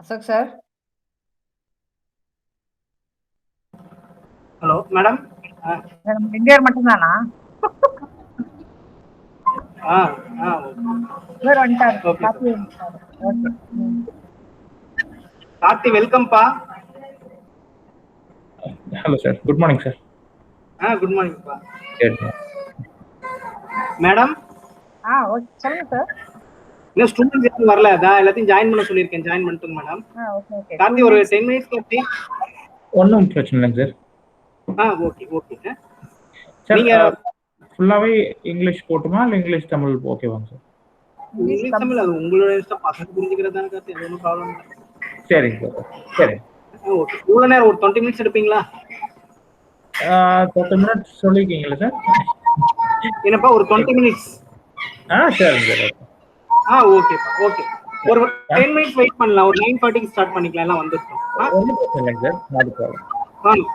Ashok sir. Hello madam. நம்ம இந்தியர் மட்டும்தானா? சார் வந்துட்டாரு. Okay coffee sir. வந்துட்டாரு. ஓகே. கார்த்தி வெல்கம்பா. Hello, sir. Good morning, sir. Good மார்னிங்ப்பா. Yes. மேடம், ஓகே சொல்லுங்க சார். இன்னும் ஸ்டூடெண்ட்ஸ் எதுவும் வரல. அதான் எல்லாத்தையும் ஜாயின் பண்ண சொல்லியிருக்கேன். ஜாயின் பண்ணிட்டுங்க மேடம். Okay okay. கார்த்தி ஒரு 10 மினிட்ஸ் கார்த்தி. ஒன்றும் பிரச்சனை இல்லைங்க சார். ஓகே ஓகே சார் நீங்க ஃபுல்லாகவே இங்கிலீஷ் போட்டுமா இல்லை இங்கிலீஷ் தமிழ் ஓகேவாங்க சார்? இங்கிலீஷ் தமிழ் அது உங்களோட இஷ்டம். பசங்க புரிஞ்சுக்கிறது தானே கார்த்தி, அது ஒன்றும் ப்ராப்ளம் இல்லை. சரிங்க சார். சரி. ஓகே. இவ்வளோ நேரம் ஒரு 20 மினிட்ஸ் எடுப்பீங்களா? 30 மினிட்ஸ் சொல்லியிருக்கீங்களா சார்? என்னப்பா ஒரு 20 மினிட்ஸ்? சரிங்க சார். ஓகேப்பா ஓகே. ஒரு 10 மினிட்ஸ் வெயிட் பண்ணலாம். ஒரு 9:40க்கு ஸ்டார்ட் பண்ணிக்கலாம். எல்லாம் வந்துருக்கோம். ஒன்றும் பிரச்சனை இல்லைங்க சார். Not problem. சரி.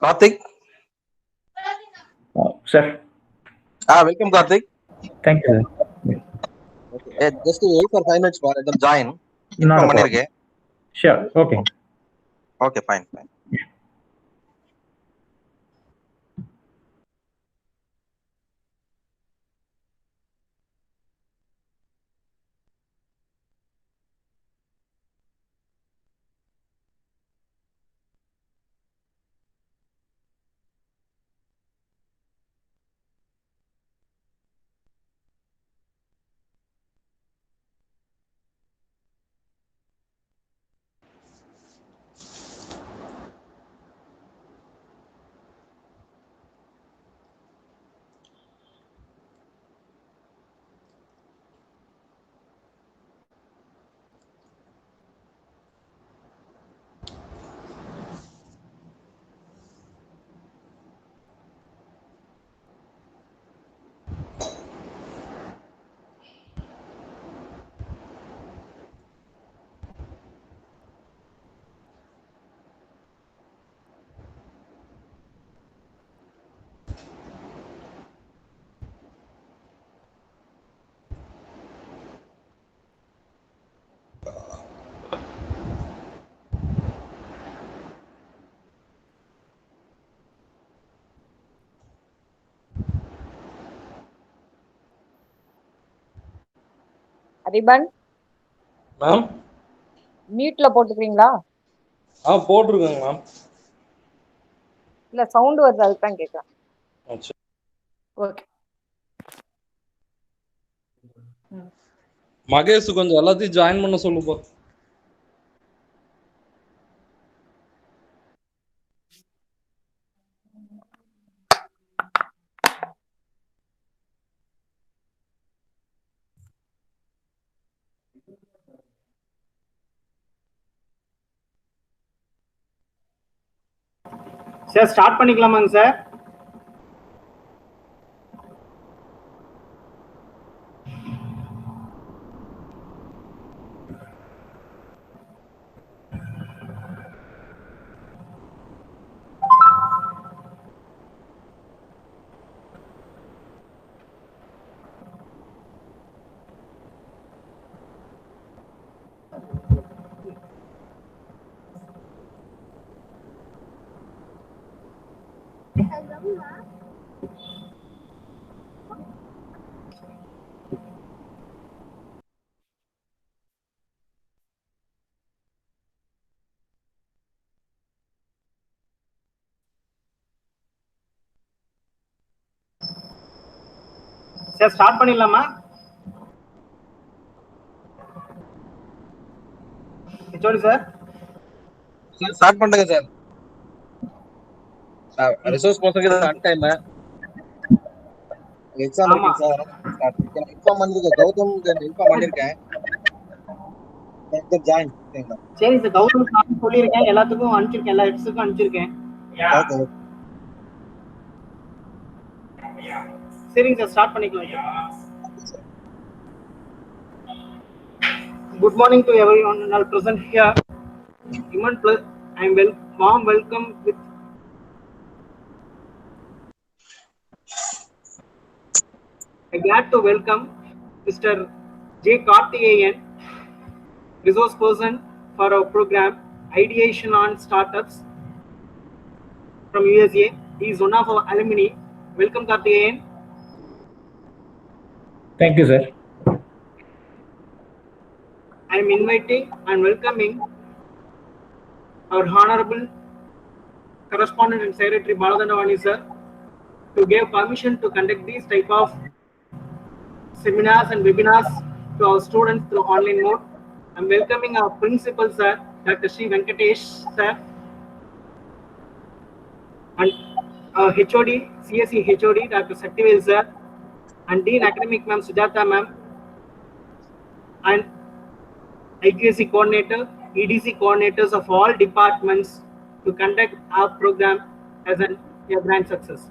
Karthik. Sir. Welcome, Karthik. Thank you, sir. Okay. Just wait for 5 minutes for them join. Not a Inform problem. பண்ணிருக்கேன். Sure. Okay. Okay, fine. Adhiban ma'am மியூட்ல போட்டுக்கிறீங்களா? போட்டிருக்கேங்க மேம். இல்ல சவுண்ட் வருது, அதுதான் கேட்கறேன். ஓகே. மகேஷ் கொஞ்சம் எல்லாத்தையும் ஜாயின் பண்ண சொல்லுப்பா. சார் ஸ்டார்ட் பண்ணிக்கலாமாங்க சார்? சார் ஸ்டார்ட் பண்ணிடலாமா? ஹெச்ஓடி சார் ஸ்டார்ட் பண்ணுங்க சார். ரிசோர்ஸ் பர்சனுக்கு அன் டைம் எக்ஸாம் இருக்கு சார். இன்ஃபார்ம் பண்ணிருக்கேன், கௌதம் இன்ஃபார்ம் பண்ணிருக்கேன். ஜாயின் சரி சார், கௌதம் நான் சொல்லியிருக்கேன், எல்லாத்துக்கும் அனுப்பிச்சிருக்கேன், எல்லா ஹெட்ஸுக்கும் அனுப்பிச்சிருக்கேன். ஓகே. சரிங்க சார், ஸ்டார்ட் பண்ணிக்கலாம் sir. Good morning to everyone present here. Human Plus, I am warm welcome with I glad to welcome Mr. J. Karthikeyan, resource person for our program Ideation on Startups from USA. He is one of our alumni. Welcome, Karthikeyan. Thank you, sir. I am inviting and welcoming our Honorable Correspondent and Secretary Baladhanavani sir to give permission to conduct these type of seminars and webinars to our students through online mode. I am welcoming our Principal sir, Dr. Sri Venkatesh sir, and our HOD, CSE HOD, Dr. Saktivel sir, and Dean Academic Ma'am Sujata ma'am, and IQAC coordinator, EDC coordinators of all departments to conduct our program as a grand success.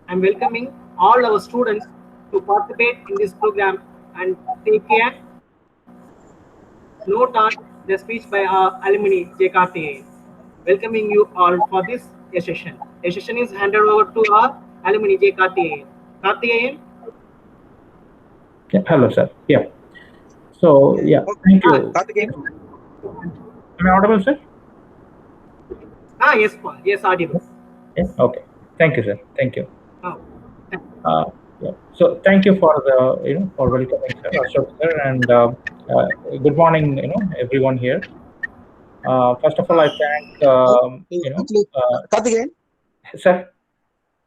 I am welcoming all our students to participate in this program and take care. Note on the speech by our alumni J. Karthikeyan. Welcoming you all for this session. a session is handed over to our alumni J. Karthikeyan. Karthikeyan? Yeah, hello, sir. Yeah. So, yeah, thank you. Karthikeyan. Am I audible, sir? Yes, Paul. Yes, audible. Yeah. Okay. Thank you, sir. Thank you. Oh. Yeah. So, thank you for the for welcoming, sir, Ashok, sir, and good morning, everyone here. First of all, I thank Actually, Karthikeyan, sir.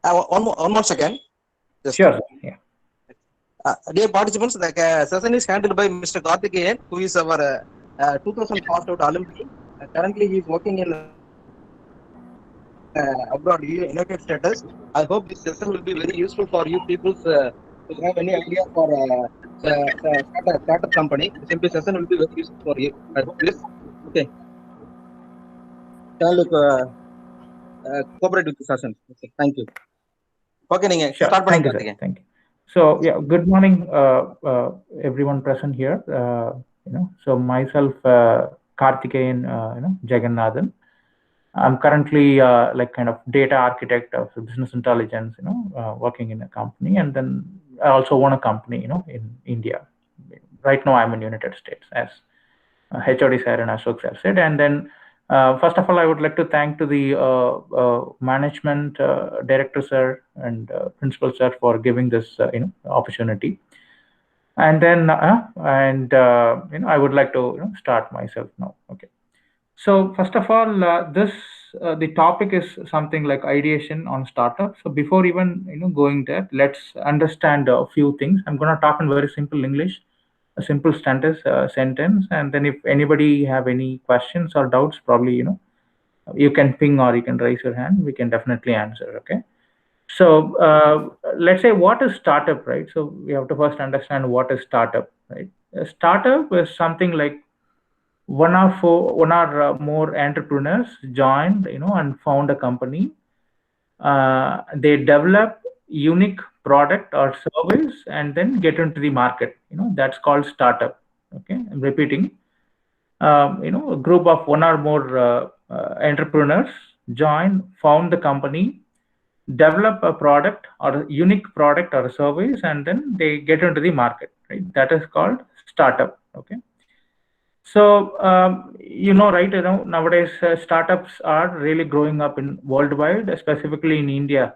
one more second. Just, Sure. Yeah. dear participants, the session is handled by Mr. Karthikeyan, who is our 2000 passed out alumni. Currently, he is working in abroad, United States. I hope this session will be very useful for you people to have any idea for startup company. Simply session will be very useful for you. I hope this. Okay. Can cooperate with the session. Okay. Thank you. Okay, sure. Start Thank you, sir. Thank you. So, yeah, good morning, everyone present here. So myself, Karthikeyan, Jagannathan. I'm currently like kind of data architect of business intelligence, working in a company, and then I also own a company, in India. Right now, I'm in United States, as HOD sir and Ashok sir said. And then, first of all, I would like to thank to the management director sir and principal sir for giving this opportunity. And then, I would like to start myself now. Okay. So first of all, the topic is something like ideation on startup. So before even going there, let's understand a few things. I'm going to talk in very simple English, a simple sentence, and then if anybody have any questions or doubts, probably you can ping or you can raise your hand. We can definitely answer. Okay. So let's say what is startup, right? So we have to first understand what is startup, right? A startup is something like one or more entrepreneurs joined, and found a company. They develop unique product or service and then get into the market. That's called startup. Okay, I'm repeating. A group of one or more entrepreneurs join, found the company, develop a product or a unique product or a service, and then they get into the market. Right, that is called startup. Okay. So, right, nowadays startups are really growing up in worldwide, specifically in India.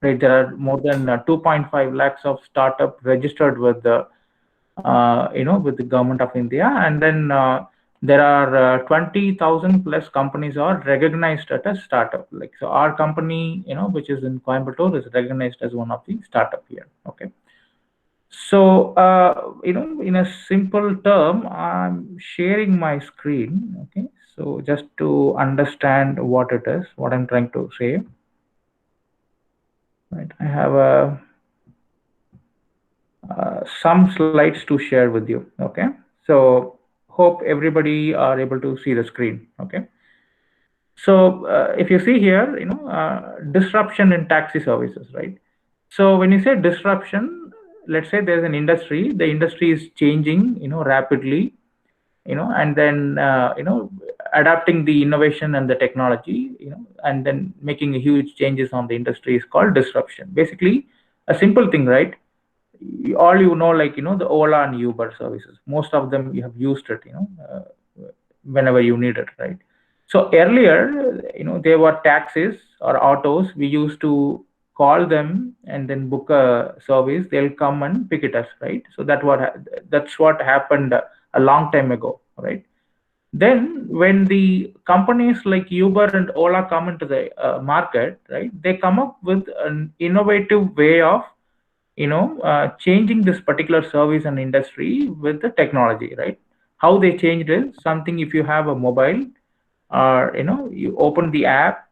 Right, there are more than 2.5 lakhs of startup registered with the, with the government of India, and then there are 20,000 plus companies are recognized as a startup. Like, so our company, which is in Coimbatore, is recognized as one of the startup here. Okay. So, in a simple term, I'm sharing my screen. Okay. So just to understand what it is, what I'm trying to say. Right. I have some slides to share with you. Okay. So hope everybody are able to see the screen. Okay. So if you see here, disruption in taxi services, right? So when you say disruption, let's say there's an industry, the industry is changing, rapidly, and then, adapting the innovation and the technology, and then making a huge changes on the industry is called disruption. Basically, a simple thing, right? All like, the Ola and Uber services, most of them you have used it, whenever you need it, right? So earlier, there were taxis or autos. We used to call them and then book a service. They'll come and pick it us, right? So that's what happened a long time ago, right? Then when the companies like Uber and Ola come into the market, right? They come up with an innovative way of changing this particular service and industry with the technology, right? How they changed is something. If you have a mobile, or you open the app,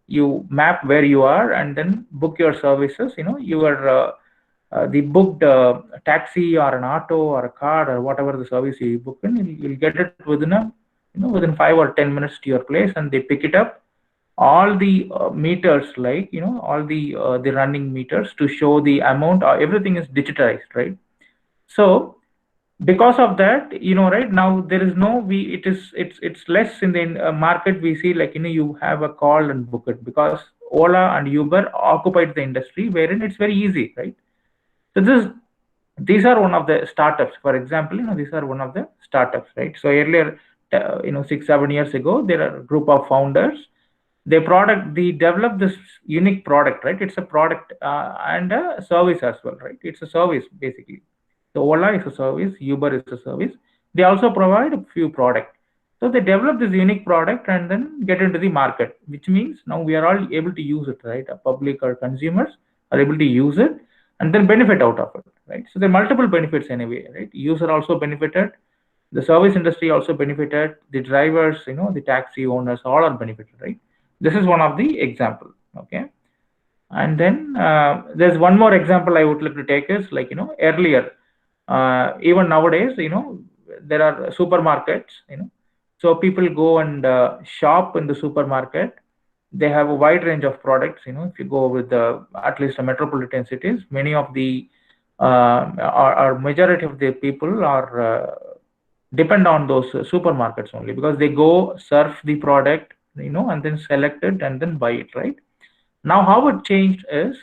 you map where you are, and then book your services. Your the booked taxi or an auto or a car or whatever the service you book in, you'll get it within 5 or 10 minutes to your place, and they pick it up. All the meters, like all the running meters to show the amount, everything is digitized, right? So because of that, right now there is it's less in the market. We see, like, you have a call and book it, because Ola and Uber occupied the industry, wherein it's very easy, right? So these are one of the startups. For example, these are one of the startups, right? So earlier, 6-7 years ago, there are a group of founders. They develop this unique product, right? It's a product and a service as well, right? It's a service basically. So Ola is a service, Uber is a service. They also provide a few products. So they develop this unique product and then get into the market, which means now we are all able to use it, right? Public or consumers are able to use it and then benefit out of it, right? So there are multiple benefits anyway, right? User also benefited, the service industry also benefited, the drivers, the taxi owners, all are benefited, right? This is one of the example, okay? And then there's one more example I would like to take is like, earlier, even nowadays, there are supermarkets, so people go and shop in the supermarket. They have a wide range of products, if you go with at least the metropolitan cities, many of the or majority of the people are depend on those supermarkets only, because they go surf the product, and then select it and then buy it, right? Now how it changed is,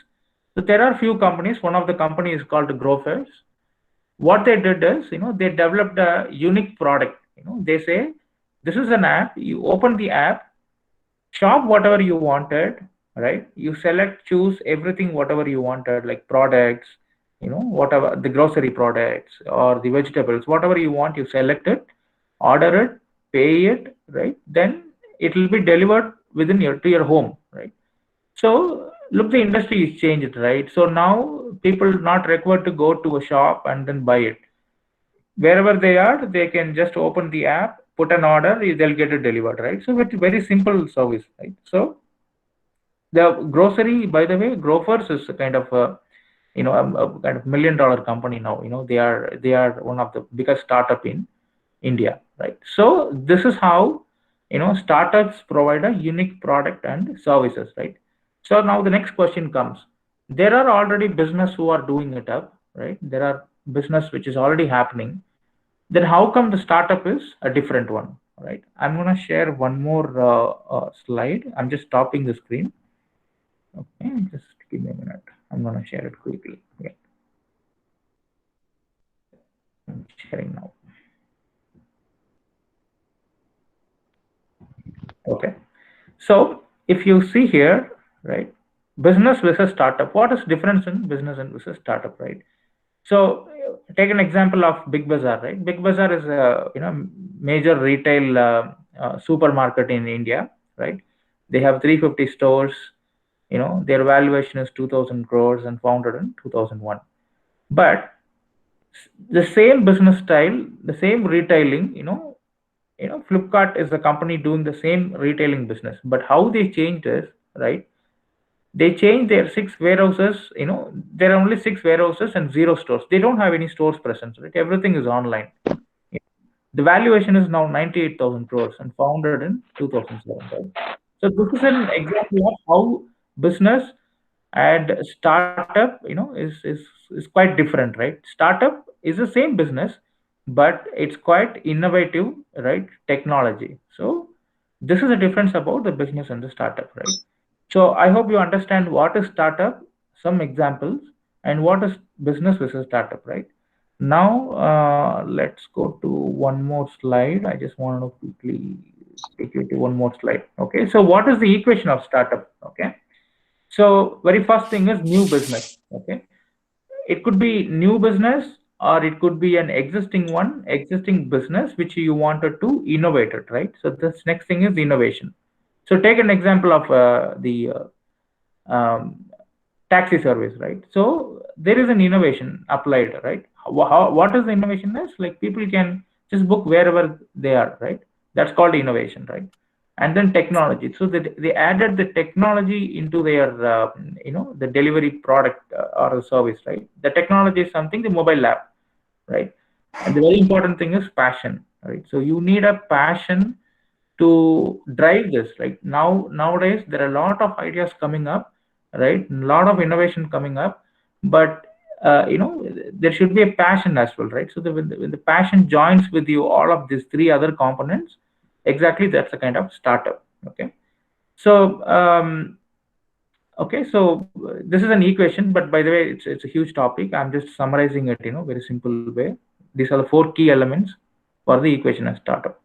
so there are few companies. One of the companies is called Grofers. What they did is, they developed a unique product. They say, this is an app, you open the app, shop whatever you wanted, right? You select, choose everything, whatever you wanted, like products, whatever, the grocery products or the vegetables, whatever you want, you select it, order it, pay it, right? Then it will be delivered to your home, right? So look, the industry is changed, right? So now people not required to go to a shop and then buy it. Wherever they are, they can just open the app, put an order, they'll get it delivered, right? So it's very simple service, right? So the grocery, by the way, Grofers is a kind of a kind of $1 million company now. They are one of the biggest startup in India, right? So this is how startups provide a unique product and services, right? So now the next question comes. There are already business who are doing it up, right? There are business which is already happening. Then how come the startup is a different one, right? I'm going to share one more slide. I'm just stopping the screen. Okay, just give me a minute. I'm going to share it quickly. Yeah. I'm sharing now. Okay. So if you see here, right, business versus startup, what is difference in business and versus startup, right? So take an example of Big Bazaar, right? Big Bazaar is a major retail supermarket in India, right? They have 350 stores. Their valuation is 2,000 crores and founded in 2001. But the same business style, the same retailing, Flipkart is a company doing the same retailing business. But how they changed is, right? They changed their 6 warehouses. There are only 6 warehouses and 0 stores. They don't have any stores presence, right? Everything is online. The valuation is now 98,000 crores and founded in 2007. Right? So this is an example of how business and startup, is quite different, right? Startup is the same business, but it's quite innovative, right? Technology. So this is the difference about the business and the startup, right? So I hope you understand what is startup, some examples, and what is business versus startup, right? Now let's go to one more slide. I just want to quickly take you to one more slide. Okay, so what is the equation of startup? Okay, so very first thing is new business. Okay, it could be new business or it could be an existing business which you wanted to innovate it, right? So this next thing is innovation. So take an example of the taxi service, right? So there is an innovation applied, right? What is the innovation is? Like people can just book wherever they are, right? That's called innovation, right? And then technology. So they added the technology into their, the delivery product or the service, right? The technology is something, the mobile app, right? And the very important thing is passion, right? So you need a passion to drive this, right? Nowadays there are a lot of ideas coming up, right? A lot of innovation coming up, but there should be a passion as well, right? So when the passion joins with you, all of these 3 other components, exactly that's a kind of startup. Okay, so Okay, so this is an equation, but by the way, it's a huge topic. I'm just summarizing it, very simple way. These are the 4 key elements for the equation of startup,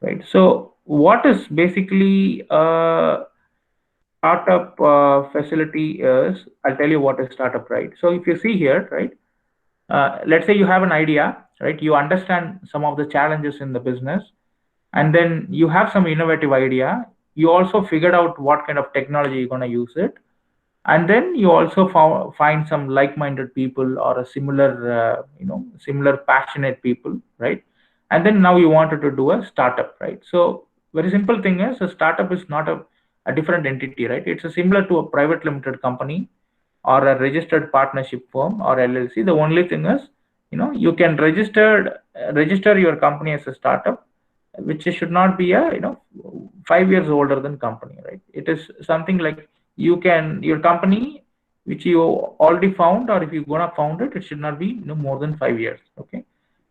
right? So what is basically a startup facility is, I'll tell you what is startup, right? So if you see here, right, let's say you have an idea, right? You understand some of the challenges in the business, and then you have some innovative idea. You also figured out what kind of technology you're going to use it, and then you also find some like-minded people or a similar similar passionate people, right? And then now you wanted to do a startup, right? So very simple thing is, a startup is not a different entity, right? It's a similar to a private limited company or a registered partnership firm or LLC. The only thing is, you can register your company as a startup, which should not be a 5 years older than company, right? It is something like, your company which you already found, or if you're gonna found it, it should not be more than 5 years. Okay.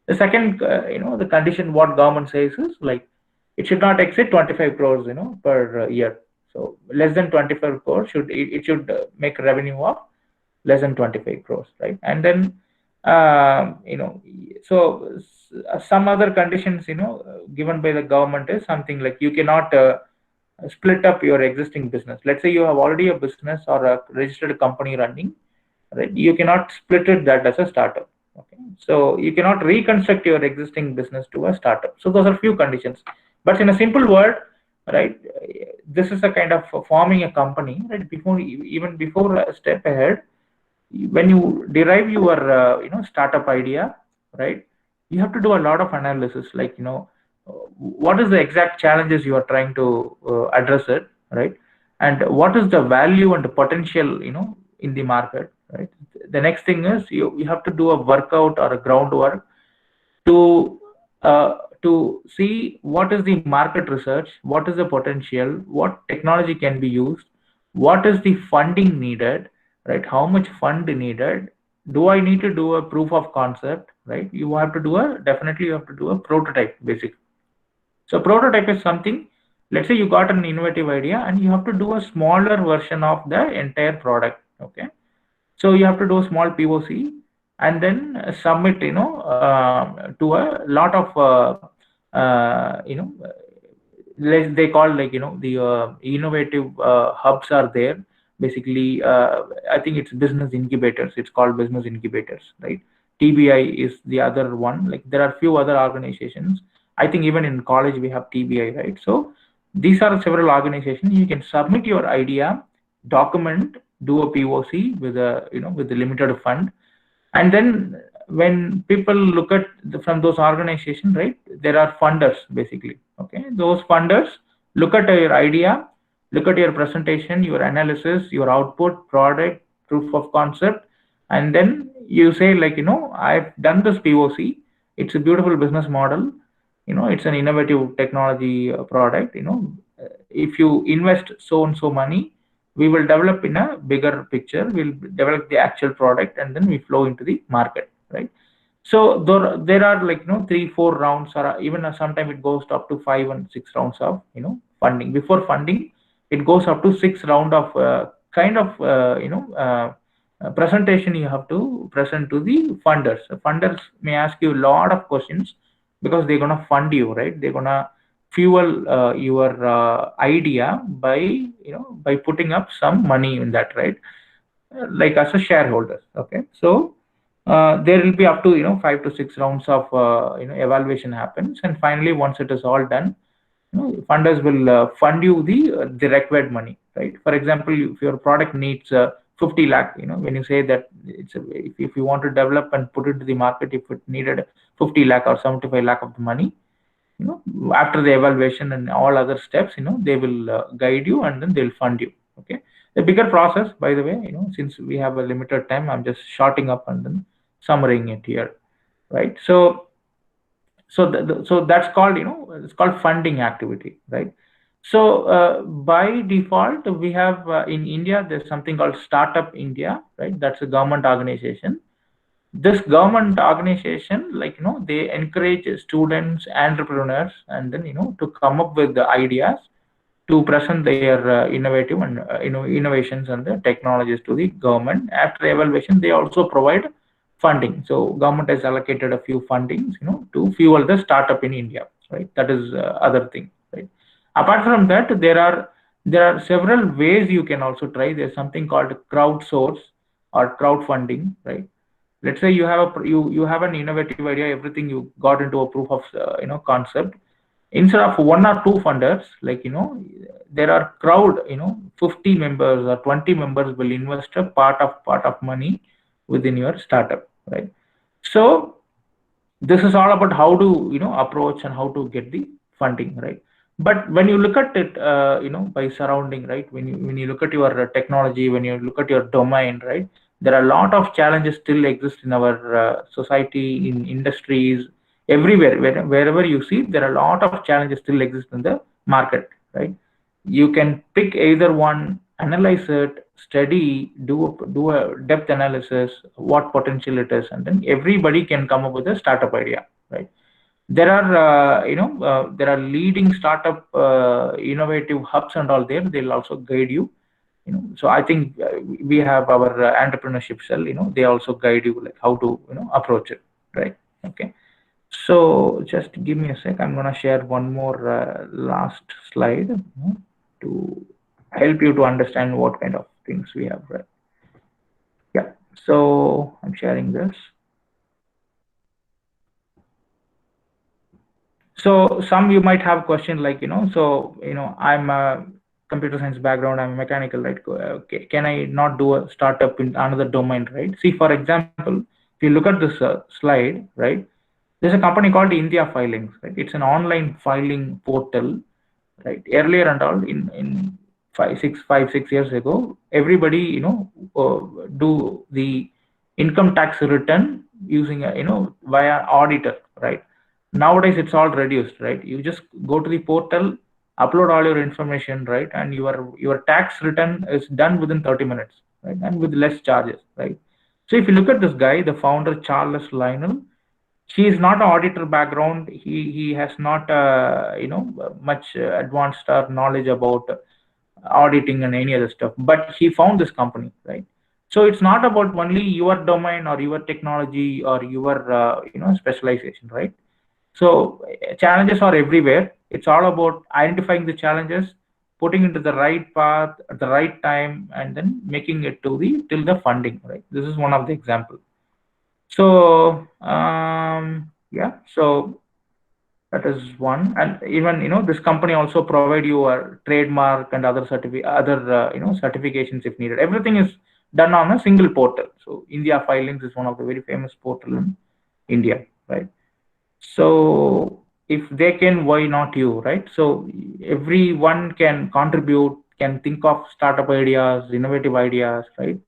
The second, the condition what government says is like, it should not exceed 25 crores, per year. So less than 25 crores it should make revenue of less than 25 crores, right? And then, so some other conditions, given by the government is something like, you cannot split up your existing business. Let's say you have already a business or a registered company running, right? You cannot split it that as a startup. Okay, so you cannot reconstruct your existing business to a startup. So those are few conditions. But in a simple word, right, this is a kind of forming a company, right? Even before a step ahead, when you derive your startup idea, right, you have to do a lot of analysis, like, what is the exact challenges you are trying to address it, right? And what is the value and the potential, in the market, right? The next thing is, you have to do a workout or a groundwork to see what is the market research, what is the potential, what technology can be used, what is the funding needed, right? How much fund needed? Do I need to do a proof of concept, right? You have to do definitely you have to do a prototype, basically. So prototype is something, let's say you got an innovative idea and you have to do a smaller version of the entire product. Okay. So you have to do a small POC and then submit, to a lot of, they call, like, the innovative hubs are there. Basically, I think it's business incubators. It's called business incubators, right? TBI is the other one. Like, there are few other organizations. I think even in college we have TBI, right? So these are several organizations. You can submit your idea, document, do a POC with with the limited fund, and then when people look at from those organizations, right, there are funders, basically. Okay, those funders look at your idea, look at your presentation, your analysis, your output, product, proof of concept, and then you say, like, I've done this POC. It's a beautiful business model. It's an innovative technology product. If you invest so and so money, we will develop in a bigger picture. We'll develop the actual product, and then we flow into the market, right? So there are, like, 3-4 rounds, or even sometimes it goes up to 5 and 6 rounds of funding. Before funding, it goes up to 6 round of kind of presentation you have to present to the funders. Funders may ask you a lot of questions, because they're gonna fund you, right? They're gonna fuel your idea by putting up some money in that, right? Like, as a shareholder. Okay, so there will be up to 5 to 6 rounds of evaluation happens, and finally, once it is all done, funders will fund you the required money, right? For example, if your product needs 50 lakh, when you say that if you want to develop and put it to the market, if it needed 50 lakh or 75 lakh of the money, after the evaluation and all other steps, they will guide you, and then they'll fund you. Okay, the bigger process, by the way, since we have a limited time, I'm just shorting up and then summarizing it here, right? So that's called, it's called funding activity, right? So by default, we have in India, there's something called Startup India, right? That's a government organization. This government organization, like, they encourage students, entrepreneurs, and then to come up with the ideas, to present their innovative and innovations and the technologies to the government. After evaluation, they also provide funding. So government has allocated a few fundings, to fuel the startup in India, right? That is other thing, right? Apart from that, there are several ways you can also try. There's something called crowdsource or crowdfunding, right? Let's say you have you have an innovative idea, everything you got into a proof of concept. Instead of one or two funders, like there are crowd, 50 members or 20 members will invest a part of money within your startup, right? So this is all about how to approach and how to get the funding, right? But when you look at it by surrounding, right, when you look at your technology, when you look at your domain, right, there are a lot of challenges still exist in our society, in industries, everywhere. Wherever you see, there are a lot of challenges still exist in the market, right? You can pick either one, analyze it, study, do a depth analysis, what potential it is, and then everybody can come up with a startup idea, right? There are there are leading startup innovative hubs and all there. They'll also guide you. So I think we have our entrepreneurship cell. They also guide you like how to approach it, right? Okay. So just give me a sec. I'm gonna share one more last slide to help you to understand what kind of things we have, right? Yeah. So I'm sharing this. So some you might have question like, I'm a computer science background, I'm a mechanical, right? Okay, can I not do a startup in another domain, right? See, for example, if you look at this slide, right, there's a company called India Filings, right? It's an online filing portal, right? Earlier and all in 5-6 years ago, everybody, do the income tax return using via auditor, right? Nowadays it's all reduced, right? You just go to the portal, upload all your information, right, and your tax return is done within 30 minutes, right, and with less charges, right? So if you look at this guy, the founder Charles Lionel, he is not an auditor background. He has not much advanced or knowledge about auditing and any other stuff, but he found this company, right? So it's not about only your domain or your technology or your specialization, right? So challenges are everywhere. It's all about identifying the challenges, putting into the right path at the right time, and then making it to till the funding, right? This is one of the examples. So yeah, so that is one. And even this company also provide you a trademark and other certifications if needed. Everything is done on a single portal. So India Filings is one of the very famous portal in India, right? So if they can, why not you, right? So everyone can contribute, can think of startup ideas, innovative ideas, right?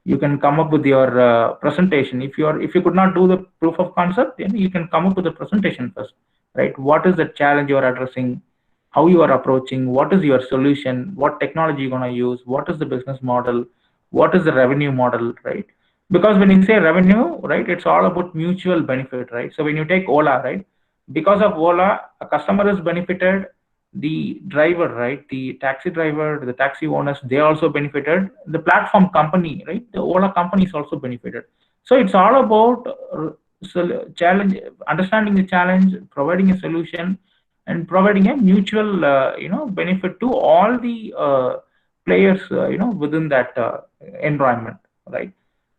You can come up with your presentation. If you could not do the proof of concept, then you can come up with a presentation first, right? What is the challenge you are addressing, how you are approaching, what is your solution, what technology you're going to use, what is the business model, what is the revenue model, right? Because when you say revenue, right, it's all about mutual benefit, right? So when you take Ola, right, because of Ola, a customer is benefited, the driver, right, the taxi driver, the taxi owners, they also benefited, the platform company, right, the Ola company is also benefited. So it's all about challenge, understanding the challenge, providing a solution, and providing a mutual benefit to all the players within that environment, right?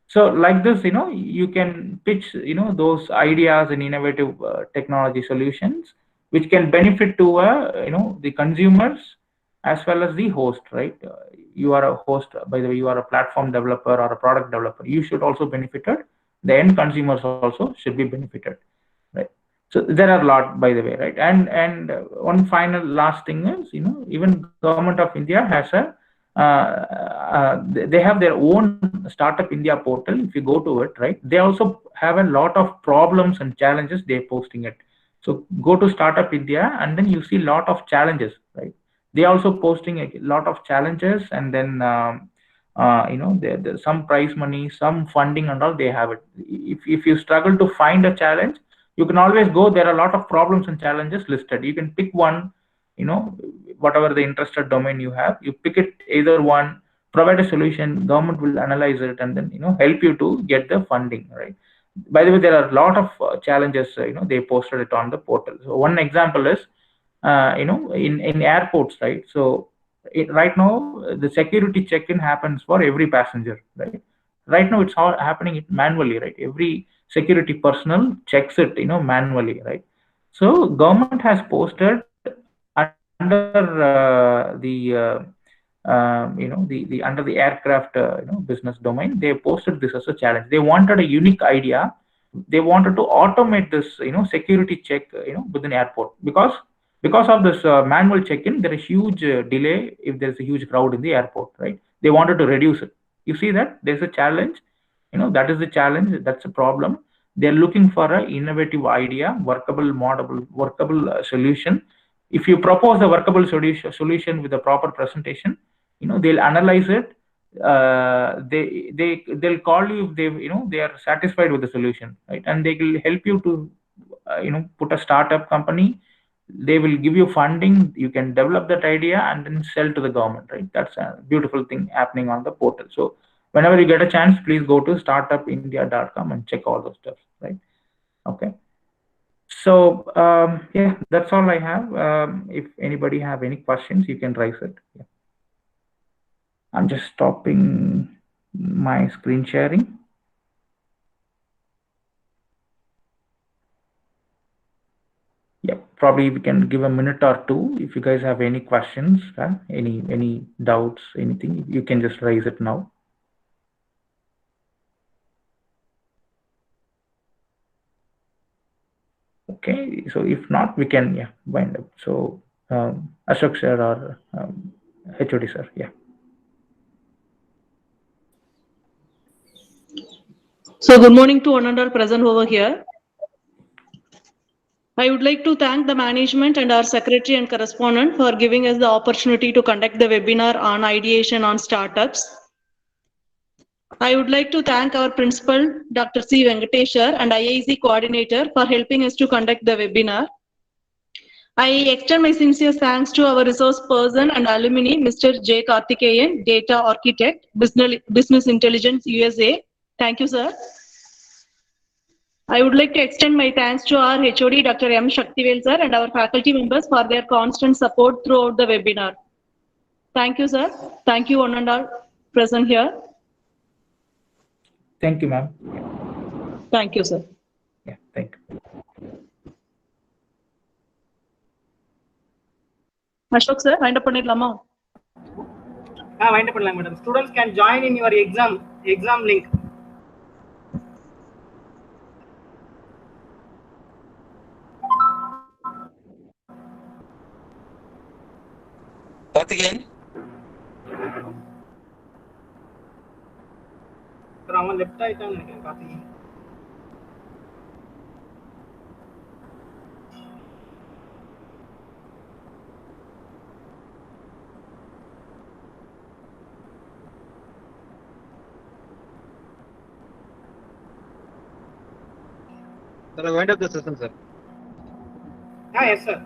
So like this, you can pitch those ideas and innovative technology solutions which can benefit to the consumers as well as the host, right? You are a host, by the way, you are a platform developer or a product developer, you should also benefit it. The end consumers also should be benefited, right? So there are a lot, by the way, right? And one final last thing is, even government of India has a they have their own Startup India portal. If you go to it, right, they also have a lot of problems and challenges they're posting it. So go to Startup India and then you see a lot of challenges, right? They also posting a lot of challenges, and then there's some prize money, some funding and all, they have it. If you struggle to find a challenge, you can always go, there are a lot of problems and challenges listed. You can pick one, whatever the interested domain you have, you pick it either one, provide a solution, government will analyze it, and then help you to get the funding, right? By the way, there are a lot of challenges. They posted it on the portal. So one example is in airports, right? So right now the security check-in happens for every passenger, right? Right now it's all happening manually, right? Every security personnel checks it manually, right? So government has posted under the under the aircraft business domain. They posted this as a challenge. They wanted a unique idea. They wanted to automate this security check within airport, because of this manual check-in, there is huge delay if there's a huge crowd in the airport, right? They wanted to reduce it. You see that there's a challenge. That is the challenge. That's a problem. They're looking for an innovative idea, workable solution. If you propose a workable solution with a proper presentation, they'll analyze it. They'll call you if they are satisfied with the solution, right? And they will help you to put a startup company. They will give you funding. You can develop that idea and then sell to the government, right? That's a beautiful thing happening on the portal. So whenever you get a chance, please go to startupindia.com and check all those stuff, right? Okay. So yeah, that's all I have. If anybody have any questions, you can raise it. Yeah. I'm just stopping my screen sharing. Yeah, probably we can give a minute or two. If you guys have any questions, any doubts, anything, you can just raise it now. Okay, so if not, we can wind up. So Ashok sir or HOD sir, yeah. So good morning to one and all present over here. I would like to thank the management and our secretary and correspondent for giving us the opportunity to conduct the webinar on ideation on startups. I would like to thank our principal, Dr. C. Venkateshwar, and IIC coordinator for helping us to conduct the webinar. I extend my sincere thanks to our resource person and alumni, Mr. J. Karthikeyan, Data Architect, Business Intelligence USA. Thank you, sir. I would like to extend my thanks to our HOD, Dr. M. Shaktivel sir, and our faculty members for their constant support throughout the webinar. Thank you, sir. Thank you, one and all present here. Thank you, ma'am. Thank you, sir. Yeah, thank you. Ashok sir, wind up pannidalama? Wind up pannalam, madam. Students can join in your exam link. Karthikeyan? Sir, avan left aayitanu nenikken Karthikeyan. Sir, I wind up the session, sir. Yes, sir.